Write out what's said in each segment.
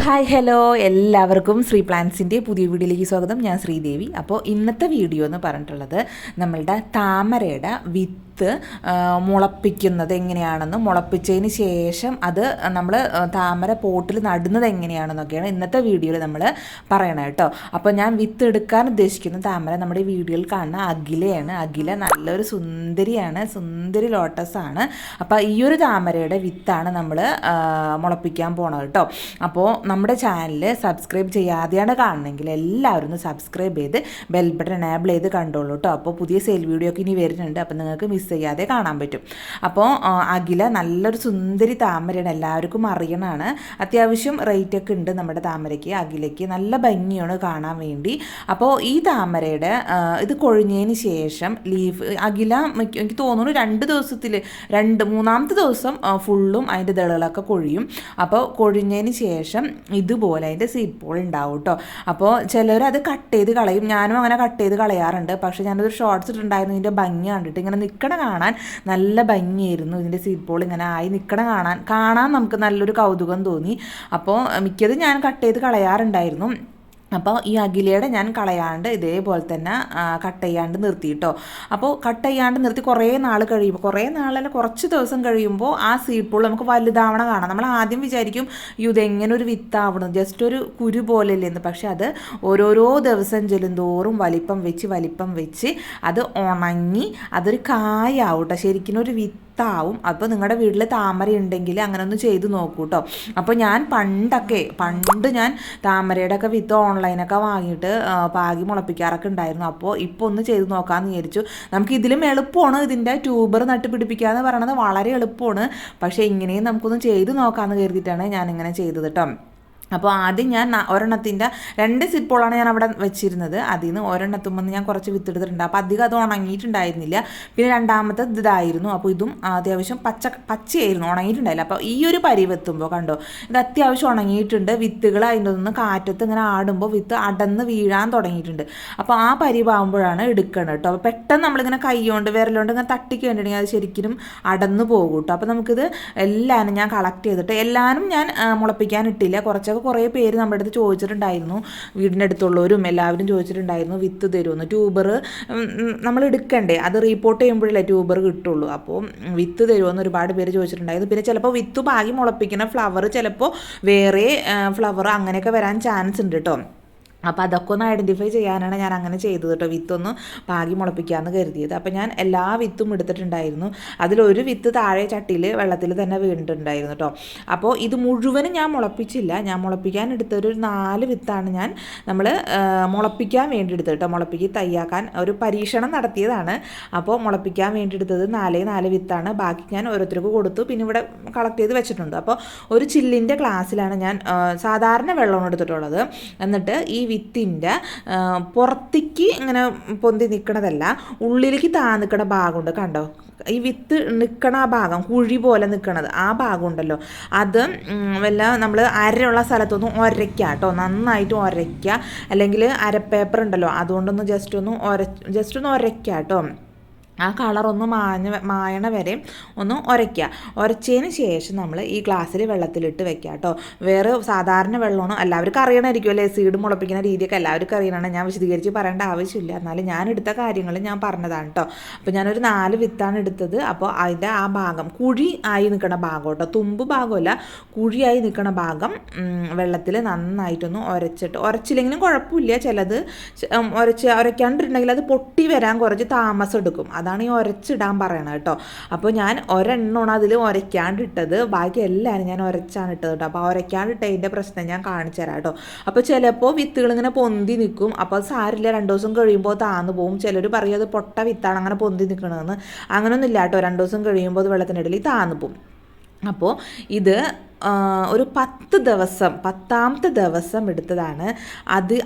Hi hello എല്ലാവർക്കും ശ്രീ പ്ലാൻസിൻ്റെ പുതിയ വീഡിയോയിലേക്ക് സ്വാഗതം. ഞാൻ ശ്രീദേവി. അപ്പോൾ ഇന്നത്തെ വീഡിയോ എന്ന് പറഞ്ഞിട്ടുള്ളത് നമ്മളുടെ താമരയുടെ വിത്ത് മുളപ്പിക്കുന്നത് എങ്ങനെയാണെന്നും മുളപ്പിച്ചതിന് ശേഷം അത് നമ്മൾ താമര പോട്ടിൽ നടുന്നത് എങ്ങനെയാണെന്നൊക്കെയാണ് ഇന്നത്തെ വീഡിയോയിൽ നമ്മൾ പറയണം കേട്ടോ. അപ്പോൾ ഞാൻ വിത്ത് എടുക്കാൻ ഉദ്ദേശിക്കുന്ന താമര നമ്മുടെ ഈ വീഡിയോയിൽ കാണുന്ന അഖിലയാണ്. അഖില നല്ലൊരു സുന്ദരിയാണ്, സുന്ദരി ലോട്ടസാണ്. അപ്പോൾ ഈ ഒരു താമരയുടെ വിത്താണ് നമ്മൾ മുളപ്പിക്കാൻ പോണത് കേട്ടോ. അപ്പോൾ നമ്മുടെ ചാനൽ സബ്സ്ക്രൈബ് ചെയ്യാതെയാണ് കാണണമെങ്കിൽ എല്ലാവരും ഒന്ന് സബ്സ്ക്രൈബ് ചെയ്ത് ബെൽ ബട്ടൺ എനേബിൾ ചെയ്ത് കണ്ടോളൂ കേട്ടോ. അപ്പോൾ പുതിയ സെയിൽ വീഡിയോ ഒക്കെ ഇനി വരുന്നുണ്ട്, അപ്പോൾ നിങ്ങൾക്ക് മിസ് ചെയ്യാതെ കാണാൻ പറ്റും. അപ്പോൾ അഖില നല്ലൊരു സുന്ദരി താമരയാണ്, എല്ലാവർക്കും അറിയണതാണ്. അത്യാവശ്യം റേറ്റ് ഒക്കെ ഉണ്ട് നമ്മുടെ താമരയ്ക്ക്, അഖിലയ്ക്ക് നല്ല ഭംഗിയാണ് കാണാൻ വേണ്ടി. അപ്പോൾ ഈ താമരയുടെ ഇത് കൊഴിഞ്ഞതിന് ശേഷം ലീഫ് അഖില എനിക്ക് തോന്നുന്നു 2 ദിവസത്തിൽ മൂന്നാമത്തെ ദിവസം ഫുള്ളും അതിൻ്റെ ദളകളൊക്കെ കൊഴിയും. അപ്പോൾ കൊഴിഞ്ഞതിന് ശേഷം ഇതുപോലെ അതിൻ്റെ സീഡ് പോൾ ഉണ്ടാവും കേട്ടോ. അപ്പോൾ ചിലർ അത് കട്ട് ചെയ്ത് കളയും, ഞാനും അങ്ങനെ കട്ട് ചെയ്ത് കളയാറുണ്ട്. പക്ഷേ ഞാനതൊരു ഷോർട്സ് ഇട്ടുണ്ടായിരുന്നു, ഇതിൻ്റെ ഭംഗി കണ്ടിട്ട് ഇങ്ങനെ നിൽക്കണ കാണാൻ നല്ല ഭംഗിയായിരുന്നു. ഇതിൻ്റെ സീഡ് പോൾ ഇങ്ങനെ ആയി നിൽക്കണ കാണാൻ നമുക്ക് നല്ലൊരു കൗതുകം തോന്നി. അപ്പോൾ മിക്കത് ഞാൻ കട്ട് ചെയ്ത് കളയാറുണ്ടായിരുന്നു. അപ്പോൾ ഈ അഖിലയുടെ ഞാൻ കളയാണ്ട് ഇതേപോലെ തന്നെ കട്ട് ചെയ്യാണ്ട് നിർത്തി കേട്ടോ. അപ്പോൾ കട്ട് ചെയ്യാണ്ട് നിർത്തി കുറേ നാൾ കഴിയുമ്പോൾ, കുറേ നാളല്ല കുറച്ച് ദിവസം കഴിയുമ്പോൾ ആ സീഡ് പോൾ നമുക്ക് വലുതാവണ കാണാം. നമ്മൾ ആദ്യം വിചാരിക്കും ഇതെങ്ങനെ ഒരു വിത്താവണം, ജസ്റ്റ് ഒരു കുരു പോലെയല്ലേന്ന്. പക്ഷെ അത് ഓരോരോ ദിവസം ചെല്ലുന്തോറും വലിപ്പം വെച്ച് അത് ഉണങ്ങി അതൊരു കായാവും കേട്ടോ. ശരിക്കും ഒരു വിത്താവും. അപ്പോൾ നിങ്ങളുടെ വീട്ടിൽ താമര ഉണ്ടെങ്കിൽ അങ്ങനെ ഒന്ന് ചെയ്ത് നോക്കൂ കേട്ടോ. അപ്പോൾ ഞാൻ പണ്ട് ഞാൻ താമരയുടെ ഒക്കെ വിത്ത് ഓൺലൈനൊക്കെ വാങ്ങിയിട്ട് പാകി മുളപ്പിക്കാറൊക്കെ ഉണ്ടായിരുന്നു. അപ്പോൾ ഇപ്പോൾ ഒന്ന് ചെയ്ത് നോക്കാമെന്ന് വിചാരിച്ചു. നമുക്ക് ഇതിലും എളുപ്പമാണ്, ഇതിൻ്റെ ട്യൂബർ നട്ട് പിടിപ്പിക്കുക എന്ന് പറയുന്നത് വളരെ എളുപ്പമാണ്. പക്ഷേ ഇങ്ങനെയും നമുക്കൊന്ന് ചെയ്ത് നോക്കാമെന്ന് കരുതിയിട്ടാണ് ഞാനിങ്ങനെ ചെയ്തത് കേട്ടോ. അപ്പോൾ ആദ്യം ഞാൻ ഒരെണ്ണത്തിൻ്റെ 2 സിപ്പോളാണ് ഞാൻ അവിടെ വെച്ചിരുന്നത്. അതിൽ നിന്ന് ഒരെണ്ണത്തുമ്പോൾ ഞാൻ കുറച്ച് വിത്തെടുത്തിട്ടുണ്ട്. അപ്പോൾ അധികം അത് ഉണങ്ങിയിട്ടുണ്ടായിരുന്നില്ല. പിന്നെ രണ്ടാമത്തെ ഇതായിരുന്നു. അപ്പോൾ ഇതും അത്യാവശ്യം പച്ചയായിരുന്നു, ഉണങ്ങിയിട്ടുണ്ടായില്ല. അപ്പോൾ ഈ ഒരു പരിവെത്തുമ്പോൾ കണ്ടോ, ഇത് അത്യാവശ്യം ഉണങ്ങിയിട്ടുണ്ട്. വിത്തുകൾ അതിൻ്റെ നിന്ന് കാറ്റത്ത് ഇങ്ങനെ ആടുമ്പോൾ വിത്ത് അടന്ന് വീഴാൻ തുടങ്ങിയിട്ടുണ്ട്. അപ്പോൾ ആ പരിവാകുമ്പോഴാണ് എടുക്കണം കേട്ടോ. അപ്പോൾ പെട്ടെന്ന് നമ്മളിങ്ങനെ കൈകൊണ്ട് വിരലുകൊണ്ട് ഇങ്ങനെ തട്ടിക്ക് വേണ്ടിയിട്ടുണ്ടെങ്കിൽ അത് ശരിക്കും അടന്ന് പോകും കേട്ടോ. അപ്പോൾ നമുക്കിത് എല്ലാവരും ഞാൻ കളക്ട് ചെയ്തിട്ട് എല്ലാവരും ഞാൻ മുളപ്പിക്കാൻ ഇട്ടില്ല. കുറേ പേര് നമ്മുടെ അടുത്ത് ചോദിച്ചിട്ടുണ്ടായിരുന്നു, വീടിൻ്റെ അടുത്തുള്ളവരും എല്ലാവരും ചോദിച്ചിട്ടുണ്ടായിരുന്നു വിത്ത് തരുമെന്ന്. ട്യൂബർ നമ്മൾ എടുക്കണ്ടേ, അത് റീപ്പോർട്ട് ചെയ്യുമ്പോഴല്ലേ ട്യൂബർ കിട്ടുള്ളൂ. അപ്പോൾ വിത്ത് തരുമെന്ന് ഒരുപാട് പേര് ചോദിച്ചിട്ടുണ്ടായിരുന്നു. പിന്നെ ചിലപ്പോൾ വിത്ത് പാകി മുളപ്പിക്കുന്ന ഫ്ലവർ ചിലപ്പോൾ വേറെ ഫ്ലവർ അങ്ങനെയൊക്കെ വരാൻ ചാൻസ് ഉണ്ട് കേട്ടോ. അപ്പോൾ അതൊക്കെ ഒന്ന് ഐഡൻറ്റിഫൈ ചെയ്യാനാണ് ഞാൻ അങ്ങനെ ചെയ്തത് കേട്ടോ. വിത്തൊന്ന് പാകി മുളപ്പിക്കാമെന്ന് കരുതിയത്. അപ്പോൾ ഞാൻ എല്ലാ വിത്തും എടുത്തിട്ടുണ്ടായിരുന്നു. അതിലൊരു വിത്ത് താഴെ ചട്ടിയിൽ വെള്ളത്തിൽ തന്നെ വീണിട്ടുണ്ടായിരുന്നു കേട്ടോ. അപ്പോൾ ഇത് മുഴുവനും ഞാൻ മുളപ്പിച്ചില്ല. ഞാൻ മുളപ്പിക്കാൻ എടുത്തൊരു 4 വിത്താണ് നമ്മൾ മുളപ്പിക്കാൻ വേണ്ടി എടുത്തത് കേട്ടോ. മുളപ്പിക്ക് തയ്യാക്കാൻ ഒരു പരീക്ഷണം നടത്തിയതാണ്. അപ്പോൾ മുളപ്പിക്കാൻ വേണ്ടി എടുത്തത് 4 വിത്താണ്. ബാക്കി ഞാൻ ഓരോരുത്തർക്ക് കൊടുത്തു. പിന്നെ ഇവിടെ കളക്ട് ചെയ്ത് വെച്ചിട്ടുണ്ട്. അപ്പോൾ ഒരു ചില്ലിൻ്റെ ഗ്ലാസ്സിലാണ് ഞാൻ സാധാരണ വെള്ളം എടുത്തിട്ടുള്ളത്. എന്നിട്ട് ഈ വിത്തിൻ്റെ പുറത്തേക്ക് ഇങ്ങനെ പൊന്തി നിൽക്കണതല്ല, ഉള്ളിലേക്ക് നിൽക്കണ ഭാഗമുണ്ട് കണ്ടോ. ഈ വിത്ത് നിൽക്കണ ആ ഭാഗം, കുഴി പോലെ നിൽക്കണത് ആ ഭാഗം ഉണ്ടല്ലോ, അത് വല്ല നമ്മൾ അരയുള്ള സ്ഥലത്തൊന്നും ഉരയ്ക്കുക കേട്ടോ. നന്നായിട്ട് ഉരയ്ക്കുക. അല്ലെങ്കിൽ അരപ്പേപ്പർ ഉണ്ടല്ലോ, അതുകൊണ്ടൊന്ന് ജസ്റ്റ് ഒന്ന് ഉരയ്ക്കുക കേട്ടോ. ആ കളറൊന്ന് മായണ വരെ ഒന്ന് ഉരച്ചതിന് ശേഷം നമ്മൾ ഈ ഗ്ലാസ്സിൽ വെള്ളത്തിലിട്ട് വെക്കുക കേട്ടോ. വേറെ സാധാരണ വെള്ളമാണ്, എല്ലാവർക്കും അറിയണമായിരിക്കും അല്ലേ, സീഡ് മുളപ്പിക്കുന്ന രീതിയൊക്കെ എല്ലാവർക്കും അറിയണം. ഞാൻ വിശദീകരിച്ച് പറയേണ്ട ആവശ്യമില്ല, എന്നാലും ഞാൻ എടുത്ത കാര്യങ്ങൾ ഞാൻ പറഞ്ഞതാണ് കേട്ടോ. അപ്പോൾ ഞാനൊരു 4 വിത്താണ് എടുത്തത്. അപ്പോൾ അതിൻ്റെ ആ ഭാഗം കുഴി ആയി നിൽക്കുന്ന ഭാഗം കേട്ടോ, തുമ്പ് ഭാഗമല്ല, കുഴിയായി നിൽക്കുന്ന ഭാഗം വെള്ളത്തിൽ നന്നായിട്ടൊന്ന് ഉരച്ചില്ലെങ്കിലും കുഴപ്പമില്ല. ചിലത് ഉരയ്ക്കാണ്ടിട്ടുണ്ടെങ്കിൽ അത് പൊട്ടി വരാൻ കുറച്ച് താമസം എടുക്കും. അതാണ് ഈ ഉരച്ചിടാൻ പറയണത് കേട്ടോ. അപ്പോൾ ഞാൻ ഒരെണ്ണമാണ് അതിൽ ഉരയ്ക്കാണ്ടിട്ടത്, ബാക്കി എല്ലാവരും ഞാൻ ഉരച്ചാണ് ഇട്ടത് കേട്ടോ. അപ്പോൾ ഉരയ്ക്കാണ്ടിട്ടതിൻ്റെ പ്രശ്നം ഞാൻ കാണിച്ചു തരാം കേട്ടോ. അപ്പോൾ ചിലപ്പോൾ വിത്തുകൾ ഇങ്ങനെ പൊന്തി നിൽക്കും. അപ്പോൾ അത് സാരില്ല, 2 ദിവസം കഴിയുമ്പോൾ താന്ന് പോകും. ചിലർ പറയും അത് പൊട്ട വിത്താണ് അങ്ങനെ പൊന്തി നിൽക്കണമെന്ന്. അങ്ങനെയൊന്നും ഇല്ല കേട്ടോ. 2 ദിവസം കഴിയുമ്പോൾ അത് വെള്ളത്തിൻ്റെ ഇടയിൽ താന്ന് പോകും. അപ്പോൾ ഇത് ഒരു 10ാമത്തെ ദിവസം എടുത്തതാണ്.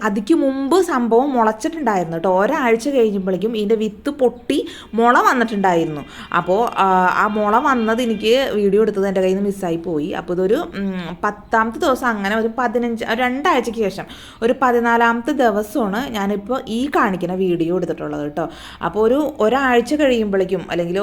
അതിക്ക് മുമ്പ് സംഭവം മുളച്ചിട്ടുണ്ടായിരുന്നു കേട്ടോ. ഒരാഴ്ച കഴിഞ്ഞപ്പോഴേക്കും ഇതിൻ്റെ വിത്ത് പൊട്ടി മുള വന്നിട്ടുണ്ടായിരുന്നു. അപ്പോൾ ആ മുള വന്നത് എനിക്ക് വീഡിയോ എടുത്തത് എൻ്റെ കയ്യിൽ നിന്ന് മിസ്സായി പോയി. അപ്പോൾ ഇതൊരു 10ാമത്തെ ദിവസം, അങ്ങനെ ഒരു 2 ആഴ്ചയ്ക്ക് ശേഷം ഒരു 14ാമത്തെ ദിവസമാണ് ഞാനിപ്പോൾ ഈ കാണിക്കുന്ന വീഡിയോ എടുത്തിട്ടുള്ളത് കേട്ടോ. അപ്പോൾ ഒരാഴ്ച കഴിയുമ്പോഴേക്കും അല്ലെങ്കിൽ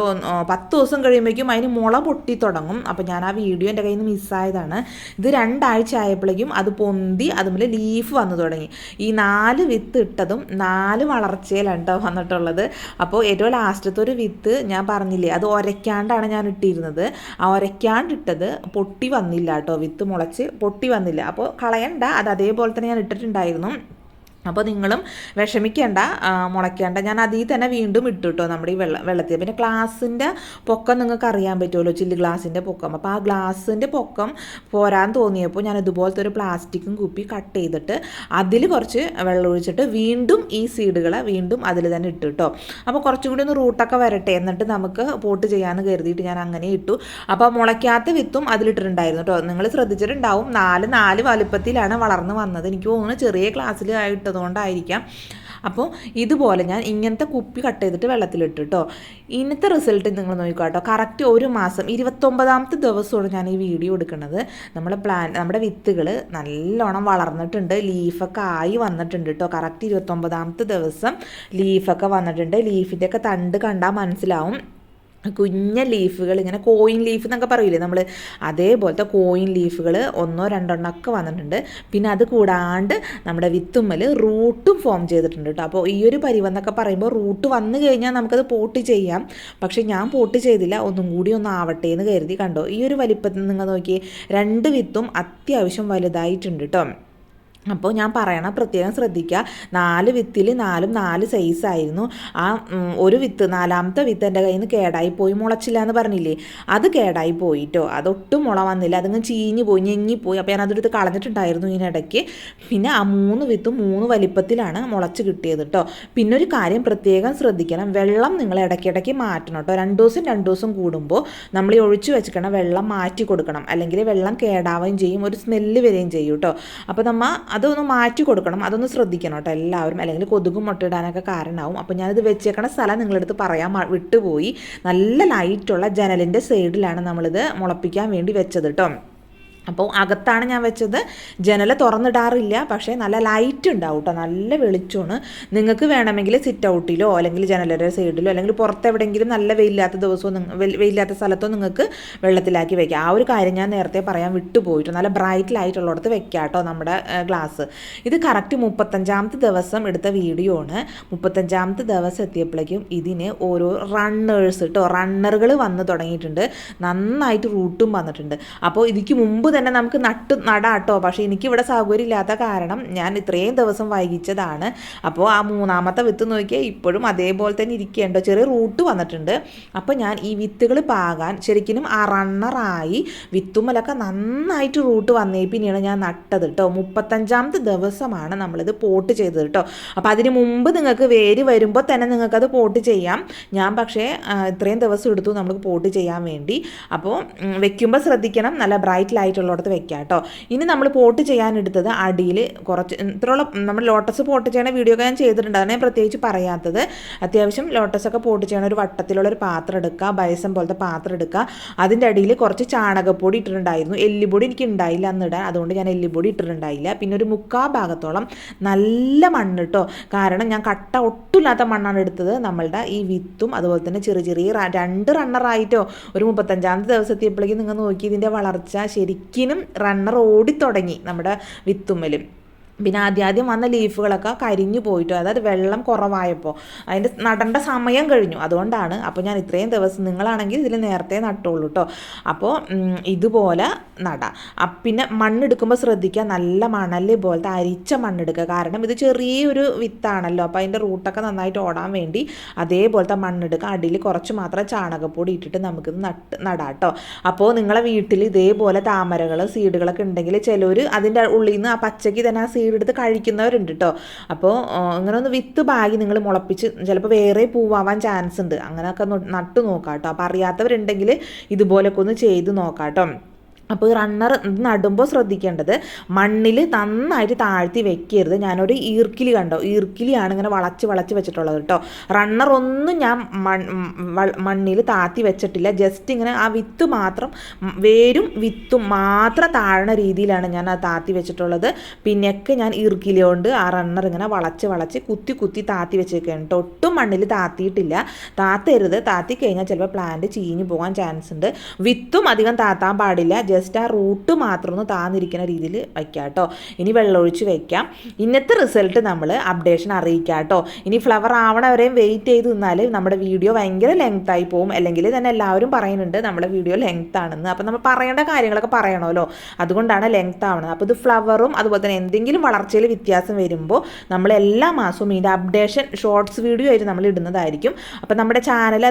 10 ദിവസം കഴിയുമ്പോഴേക്കും അതിന് മുള പൊട്ടി തുടങ്ങും. അപ്പോൾ ഞാൻ ആ വീഡിയോ എൻ്റെ കയ്യിൽ നിന്ന് മിസ്സായി ഉണ്ടായതാണ്. ഇത് 2 ആഴ്ച ആയപ്പോഴേക്കും അത് പൊന്തി അതുപോലെ ലീഫ് വന്നു തുടങ്ങി. ഈ 4 വിത്ത് ഇട്ടതും 4 വളർച്ചയിലാണ് കേട്ടോ വന്നിട്ടുള്ളത്. അപ്പോൾ ഏറ്റവും ലാസ്റ്റത്തെ ഒരു വിത്ത് ഞാൻ പറഞ്ഞില്ലേ, അത് ഒരയ്ക്കാണ്ടാണ് ഞാൻ ഇട്ടിരുന്നത്. ആ ഒരയ്ക്കാണ്ടിട്ടത് പൊട്ടി വന്നില്ല കേട്ടോ, വിത്ത് മുളച്ച് പൊട്ടി വന്നില്ല. അപ്പോൾ കളയണ്ട, അത് അതേപോലെ തന്നെ ഞാൻ ഇട്ടിട്ടുണ്ടായിരുന്നു. അപ്പോൾ നിങ്ങളും വിഷമിക്കേണ്ട, മുളയ്ക്കേണ്ട. ഞാൻ അതിൽ തന്നെ വീണ്ടും ഇട്ടു കേട്ടോ നമ്മുടെ ഈ വെള്ളത്തിൽ. പിന്നെ ഗ്ലാസിൻ്റെ പൊക്കം നിങ്ങൾക്ക് അറിയാൻ പറ്റുമല്ലോ, ചില്ല് ഗ്ലാസിൻ്റെ പൊക്കം. അപ്പോൾ ആ ഗ്ലാസിൻ്റെ പൊക്കം പോരാൻ തോന്നിയപ്പോൾ ഞാൻ ഇതുപോലത്തെ ഒരു പ്ലാസ്റ്റിക്കും കുപ്പി കട്ട് ചെയ്തിട്ട് അതിൽ കുറച്ച് വെള്ളം ഒഴിച്ചിട്ട് വീണ്ടും ഈ സീഡുകളെ വീണ്ടും അതിൽ തന്നെ ഇട്ടു കേട്ടോ. അപ്പോൾ കുറച്ചും കൂടി ഒന്ന് റൂട്ടൊക്കെ വരട്ടെ, എന്നിട്ട് നമുക്ക് പോട്ട് ചെയ്യാമെന്ന് കരുതിയിട്ട് ഞാൻ അങ്ങനെ ഇട്ടു. അപ്പോൾ മുളയ്ക്കാത്ത വിത്തും അതിലിട്ടിട്ടുണ്ടായിരുന്നു കേട്ടോ. നിങ്ങൾ ശ്രദ്ധിച്ചിട്ടുണ്ടാവും, 4 വലുപ്പത്തിലാണ് വളർന്ന് വന്നത്. എനിക്ക് തോന്നുന്നു ചെറിയ ക്ലാസ്സിലായിട്ട് അതുകൊണ്ടായിരിക്കാം. അപ്പോൾ ഇതുപോലെ ഞാൻ ഇങ്ങനത്തെ കുപ്പി കട്ട് ചെയ്തിട്ട് വെള്ളത്തിലിട്ടു കേട്ടോ. ഇന്നത്തെ റിസൾട്ട് നിങ്ങൾ നോക്കുക കേട്ടോ. കറക്റ്റ് 1 മാസം 29ാമത്തെ ദിവസമാണ് ഞാൻ ഈ വീഡിയോ എടുക്കുന്നത്. നമ്മുടെ വിത്തുകൾ നല്ലോണം വളർന്നിട്ടുണ്ട്, ലീഫൊക്കെ ആയി വന്നിട്ടുണ്ട് കേട്ടോ. കറക്റ്റ് 29ാമത്തെ ദിവസം ലീഫൊക്കെ വന്നിട്ടുണ്ട്. ലീഫിൻ്റെയൊക്കെ തണ്ട് കണ്ടാൽ മനസ്സിലാവും. കുഞ്ഞ ലീഫുകൾ, ഇങ്ങനെ കോയിൻ ലീഫ് എന്നൊക്കെ പറയില്ലേ നമ്മൾ, അതേപോലത്തെ കോയിൻ ലീഫുകൾ 1 2 ഒക്കെ വന്നിട്ടുണ്ട്. പിന്നെ അത് കൂടാണ്ട് നമ്മുടെ വിത്തുമ്മൽ റൂട്ടും ഫോം ചെയ്തിട്ടുണ്ട് കേട്ടോ. അപ്പോൾ ഈ ഒരു പരിവെന്നൊക്കെ പറയുമ്പോൾ റൂട്ട് വന്നു കഴിഞ്ഞാൽ നമുക്കത് പോട്ട് ചെയ്യാം. പക്ഷേ ഞാൻ പോട്ട് ചെയ്തില്ല, ഒന്നും കൂടി ഒന്ന് ആവട്ടെ എന്ന് കരുതി. കണ്ടോ ഈ ഒരു വലിപ്പത്തിൽ നിങ്ങൾ നോക്കിയേ, 2 വിത്തും അത്യാവശ്യം വലുതായിട്ടുണ്ട് കേട്ടോ. അപ്പോൾ ഞാൻ പറയണം, പ്രത്യേകം ശ്രദ്ധിക്കുക. 4 വിത്തിൽ 4 സൈസായിരുന്നു. ആ ഒരു വിത്ത്, 4ാമത്തെ വിത്ത് എൻ്റെ കയ്യിൽ നിന്ന് കേടായി പോയി, മുളച്ചില്ല എന്ന് പറഞ്ഞില്ലേ, അത് കേടായി പോയിട്ടോ. അതൊട്ടും മുള വന്നില്ല, അതങ്ങ് ചീഞ്ഞ് പോയി, ഞെങ്ങിപ്പോയി. അപ്പോൾ ഞാൻ അതെടുത്ത് കളഞ്ഞിട്ടുണ്ടായിരുന്നു ഇതിനിടയ്ക്ക്. പിന്നെ ആ 3 വിത്തും 3 വലിപ്പത്തിലാണ് മുളച്ച് കിട്ടിയത് കേട്ടോ. പിന്നെ ഒരു കാര്യം പ്രത്യേകം ശ്രദ്ധിക്കണം, വെള്ളം നിങ്ങൾ ഇടയ്ക്കിടയ്ക്ക് മാറ്റണം കേട്ടോ. 2 ദിവസം കൂടുമ്പോൾ നമ്മൾ ഈ ഒഴിച്ചു വെച്ചിരിക്കണം വെള്ളം മാറ്റി കൊടുക്കണം, അല്ലെങ്കിൽ വെള്ളം കേടാവുകയും ചെയ്യും, ഒരു സ്മെല്ല് വരികയും ചെയ്യും കേട്ടോ. അപ്പോൾ അതൊന്ന് മാറ്റി കൊടുക്കണം, അതൊന്ന് ശ്രദ്ധിക്കണം കേട്ടോ എല്ലാവരും, അല്ലെങ്കിൽ കൊതുകും മുട്ടയിടാനൊക്കെ കാരണമാവും. അപ്പോൾ ഞാനിത് വെച്ചേക്കണ സ്ഥലം നിങ്ങളടുത്ത് പറയാൻ വിട്ടുപോയി. നല്ല ലൈറ്റുള്ള ജനലിൻ്റെ സൈഡിലാണ് നമ്മളിത് മുളപ്പിക്കാൻ വേണ്ടി വെച്ചത് കേട്ടോ. അപ്പോൾ അകത്താണ് ഞാൻ വെച്ചത്, ജനൽ തുറന്നിടാറില്ല. പക്ഷേ നല്ല ലൈറ്റ് ഉണ്ടാവും കേട്ടോ, നല്ല വെളിച്ചമാണ്. നിങ്ങൾക്ക് വേണമെങ്കിൽ സിറ്റ് ഔട്ടിലോ അല്ലെങ്കിൽ ജനലിൻ്റെ സൈഡിലോ അല്ലെങ്കിൽ പുറത്തെവിടെയെങ്കിലും നല്ല വെയിലാത്ത ദിവസവും വെയിലാത്ത സ്ഥലത്തോ നിങ്ങൾക്ക് വെള്ളത്തിലാക്കി വെക്കാം. ആ ഒരു കാര്യം ഞാൻ നേരത്തെ പറയാൻ വിട്ടുപോയിട്ട്, നല്ല ബ്രൈറ്റ് ലൈറ്റുള്ളിടത്ത് വെക്കാം കേട്ടോ നമ്മുടെ ഗ്ലാസ്. ഇത് കറക്റ്റ് 35ാമത്തെ ദിവസം എടുത്ത വീഡിയോ ആണ്. 35ാമത്തെ ദിവസം എത്തിയപ്പോഴേക്കും ഇതിന് ഓരോ റണ്ണറുകൾ വന്ന് തുടങ്ങിയിട്ടുണ്ട്. നന്നായിട്ട് റൂട്ടും വന്നിട്ടുണ്ട്. അപ്പോൾ ഇതിക്ക് മുമ്പ് തന്നെ നമുക്ക് നടാട്ടോ. പക്ഷേ എനിക്കിവിടെ സൗകര്യം ഇല്ലാത്ത കാരണം ഞാൻ ഇത്രയും ദിവസം വൈകിച്ചതാണ്. അപ്പോൾ ആ 3ാമത്തെ വിത്ത് നോക്കിയാൽ ഇപ്പോഴും അതേപോലെ തന്നെ ഇരിക്കേണ്ടോ, ചെറിയ റൂട്ട് വന്നിട്ടുണ്ട്. അപ്പോൾ ഞാൻ ഈ വിത്തുകൾ പാകാൻ ശരിക്കും ആ റണ്ണറായി വിത്തുമ്മലൊക്കെ നന്നായിട്ട് റൂട്ട് വന്നേ പിന്നെയാണ് ഞാൻ നട്ടത് കേട്ടോ. 35ാമത്തെ ദിവസമാണ് നമ്മളിത് പോട്ട് ചെയ്തത് കേട്ടോ. അപ്പോൾ അതിന് മുമ്പ് നിങ്ങൾക്ക് വേര് വരുമ്പോൾ തന്നെ നിങ്ങൾക്കത് പോട്ട് ചെയ്യാം. ഞാൻ പക്ഷേ ഇത്രയും ദിവസം എടുത്തു നമ്മൾക്ക് പോട്ട് ചെയ്യാൻ വേണ്ടി. അപ്പോൾ വെക്കുമ്പോൾ ശ്രദ്ധിക്കണം, നല്ല ബ്രൈറ്റ് ലൈറ്റ് ഉള്ളിടത്ത് വെക്കാം കേട്ടോ. ഇനി നമ്മൾ പോട്ട് ചെയ്യാനെടുത്തത് അടിയിൽ കുറച്ച് ഇത്രയുള്ള നമ്മൾ ലോട്ടസ് പോട്ട് ചെയ്യണ വീഡിയോ ഒക്കെ ഞാൻ ചെയ്തിട്ടുണ്ട്, അതാണ് ഞാൻ പ്രത്യേകിച്ച് പറയാത്തത്. അത്യാവശ്യം ലോട്ടസൊക്കെ പോട്ട് ചെയ്യണ ഒരു വട്ടത്തിലുള്ളൊരു പാത്രം എടുക്കുക, ബയസം പോലത്തെ പാത്രം എടുക്കുക. അതിൻ്റെ അടിയിൽ കുറച്ച് ചാണകപ്പൊടി ഇട്ടിട്ടുണ്ടായിരുന്നു. എല്ലുപൊടി എനിക്ക് ഉണ്ടായില്ല അന്നിടാൻ, അതുകൊണ്ട് ഞാൻ എല്ലുപൊടി ഇട്ടിട്ടുണ്ടായില്ല. പിന്നെ ഒരു 3/4 ഭാഗത്തോളം നല്ല മണ്ണ് കേട്ടോ. കാരണം ഞാൻ കട്ട ഒട്ടുമില്ലാത്ത മണ്ണാണ് എടുത്തത്. നമ്മളുടെ ഈ വിത്തും അതുപോലെ തന്നെ ചെറിയ 2 റണ്ണറായിട്ടോ ഒരു 35ാമത്തെ ദിവസം എത്തിയപ്പോഴേക്കും നിങ്ങൾ നോക്കി ഇതിൻ്റെ വളർച്ച ശരിക്കും റണ്ണർ ഓടിത്തുടങ്ങി നമ്മുടെ വിത്തുമ്മലും. പിന്നെ ആദ്യം വന്ന ലീഫുകളൊക്കെ കരിഞ്ഞു പോയിട്ടോ, അതായത് വെള്ളം കുറവായപ്പോൾ അതിൻ്റെ നടേണ്ട സമയം കഴിഞ്ഞു, അതുകൊണ്ടാണ്. അപ്പോൾ ഞാൻ ഇത്രയും ദിവസം, നിങ്ങളാണെങ്കിൽ ഇതിൽ നേരത്തെ നട്ടോളൂ കേട്ടോ. അപ്പോൾ ഇതുപോലെ നടാം. പിന്നെ മണ്ണെടുക്കുമ്പോൾ ശ്രദ്ധിക്കുക, നല്ല മണൽ പോലത്തെ അരിച്ച മണ്ണെടുക്കുക. കാരണം ഇത് ചെറിയൊരു വിത്താണല്ലോ, അപ്പോൾ അതിൻ്റെ റൂട്ടൊക്കെ നന്നായിട്ട് ഓടാൻ വേണ്ടി അതേപോലത്തെ മണ്ണെടുക്കുക. അടിയിൽ കുറച്ച് മാത്രം ചാണകപ്പൊടി ഇട്ടിട്ട് നമുക്കിത് നടാം കേട്ടോ. അപ്പോൾ നിങ്ങളെ വീട്ടിൽ ഇതേപോലെ താമരകൾ സീഡുകളൊക്കെ ഉണ്ടെങ്കിൽ ചിലർ അതിൻ്റെ ഉള്ളിൽ നിന്ന് ആ പച്ചയ്ക്ക് തന്നെ ആ സീഡെടുത്ത് കഴിക്കുന്നവരുണ്ട് കേട്ടോ. അപ്പോൾ ഇങ്ങനെ ഒന്ന് വിത്ത് പാകി നിങ്ങൾ മുളപ്പിച്ച് ചിലപ്പോൾ വേറെ പൂവാൻ ചാൻസ് ഉണ്ട്. അങ്ങനെയൊക്കെ നട്ടു നോക്കാം കേട്ടോ. അപ്പോൾ അറിയാത്തവരുണ്ടെങ്കിൽ ഇതുപോലൊക്കെ ഒന്ന് ചെയ്ത് നോക്കാം കേട്ടോ. അപ്പോൾ ഈ റണ്ണർ നടുമ്പോൾ ശ്രദ്ധിക്കേണ്ടത് മണ്ണിൽ നന്നായിട്ട് താഴ്ത്തി വെക്കരുത്. ഞാനൊരു ഈർക്കിലി കണ്ടോ, ഈർക്കിലിയാണ് ഇങ്ങനെ വളച്ച് വെച്ചിട്ടുള്ളത് കേട്ടോ. റണ്ണറൊന്നും ഞാൻ മണ്ണിൽ താഴ്ത്തി വെച്ചിട്ടില്ല. ജസ്റ്റ് ഇങ്ങനെ ആ വിത്ത് മാത്രം, വേരും വിത്തും മാത്രം താഴ്ന്ന രീതിയിലാണ് ഞാൻ അത് താഴ്ത്തി വെച്ചിട്ടുള്ളത്. പിന്നെയൊക്കെ ഞാൻ ഈർക്കിലി കൊണ്ട് ആ റണ്ണർ ഇങ്ങനെ വളച്ച് കുത്തി താഴ്ത്തി വെച്ചേക്കാണ് കേട്ടോ. ഒട്ടും മണ്ണിൽ താഴ്ത്തിയിട്ടില്ല. താഴ്ത്തരുത്, താഴ്ത്തി കഴിഞ്ഞാൽ ചിലപ്പോൾ പ്ലാന്റ് ചീഞ്ഞു പോകാൻ ചാൻസ് ഉണ്ട്. വിത്തും അധികം താഴ്ത്താൻ പാടില്ല. ജസ്റ്റ് ആ റൂട്ട് മാത്രം ഒന്ന് താന്നിരിക്കുന്ന രീതിയിൽ വയ്ക്കാം കേട്ടോ. ഇനി വെള്ളമൊഴിച്ച് വെക്കാം. ഇന്നത്തെ റിസൾട്ട് നമ്മൾ അപ്ഡേഷൻ അറിയിക്കാം കേട്ടോ. ഇനി ഫ്ലവർ ആവണവരെയും വെയിറ്റ് ചെയ്ത് നിന്നാൽ നമ്മുടെ വീഡിയോ ഭയങ്കര ലെങ്തായി പോകും. അല്ലെങ്കിൽ തന്നെ എല്ലാവരും പറയുന്നുണ്ട് നമ്മുടെ വീഡിയോ ലെങ്ത് ആണെന്ന്. അപ്പോൾ നമ്മൾ പറയേണ്ട കാര്യങ്ങളൊക്കെ പറയണമല്ലോ, അതുകൊണ്ടാണ് ലെങ്ത് ആവുന്നത്. അപ്പോൾ ഇത് ഫ്ലവറും അതുപോലെ തന്നെ എന്തെങ്കിലും വളർച്ചയിൽ വ്യത്യാസം വരുമ്പോൾ നമ്മൾ എല്ലാ മാസവും ഇതിൻ്റെ അപ്ഡേഷൻ ഷോർട്സ് വീഡിയോ ആയിട്ട് നമ്മൾ ഇടുന്നതായിരിക്കും. അപ്പോൾ നമ്മുടെ ചാനൽ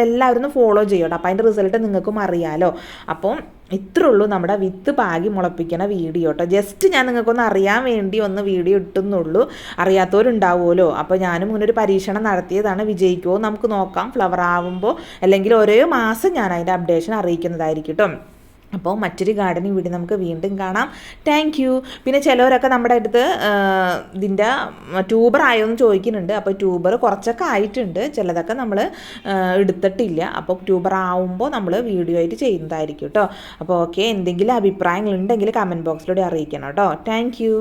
എല്ലാവരും ഫോളോ ചെയ്യണം. അപ്പോൾ അതിൻ്റെ റിസൾട്ട് നിങ്ങൾക്കും അറിയാമല്ലോ. അപ്പം ഇത്രേ ഉള്ളൂ നമ്മുടെ വിത്ത് പാകി മുളപ്പിക്കുന്ന വീഡിയോ കേട്ടോ. ജസ്റ്റ് ഞാൻ നിങ്ങൾക്കൊന്ന് അറിയാൻ വേണ്ടി ഒന്ന് വീഡിയോ ഇട്ടുന്നുള്ളൂ. അറിയാത്തവരുണ്ടാവുമല്ലോ. അപ്പോൾ ഞാനും ഇങ്ങനൊരു പരീക്ഷണം നടത്തിയതാണ്. വിജയിക്കുമോ നമുക്ക് നോക്കാം. ഫ്ലവർ ആവുമ്പോൾ അല്ലെങ്കിൽ ഓരോ മാസം ഞാൻ അതിൻ്റെ അപ്ഡേഷൻ അറിയിക്കുന്നതായിരിക്കും കേട്ടോ. അപ്പോൾ മറ്റൊരു ഗാർഡനിങ് വീഡിയോ നമുക്ക് വീണ്ടും കാണാം. Thank you. പിന്നെ ചിലവരൊക്കെ നമ്മുടെ അടുത്ത് ഇതിൻ്റെ ട്യൂബർ ആയോന്ന് ചോദിക്കുന്നുണ്ട്. അപ്പോൾ ട്യൂബർ കുറച്ചൊക്കെ ആയിട്ടുണ്ട്, ചിലതൊക്കെ നമ്മൾ എടുത്തിട്ടില്ല. അപ്പോൾ ട്യൂബർ ആവുമ്പോൾ നമ്മൾ വീഡിയോ ആയിട്ട് ചെയ്യുന്നതായിരിക്കും കേട്ടോ. അപ്പോൾ ഓക്കെ, എന്തെങ്കിലും അഭിപ്രായങ്ങളുണ്ടെങ്കിൽ കമൻറ്റ് ബോക്സിലൂടെ അറിയിക്കണം കേട്ടോ. Thank you.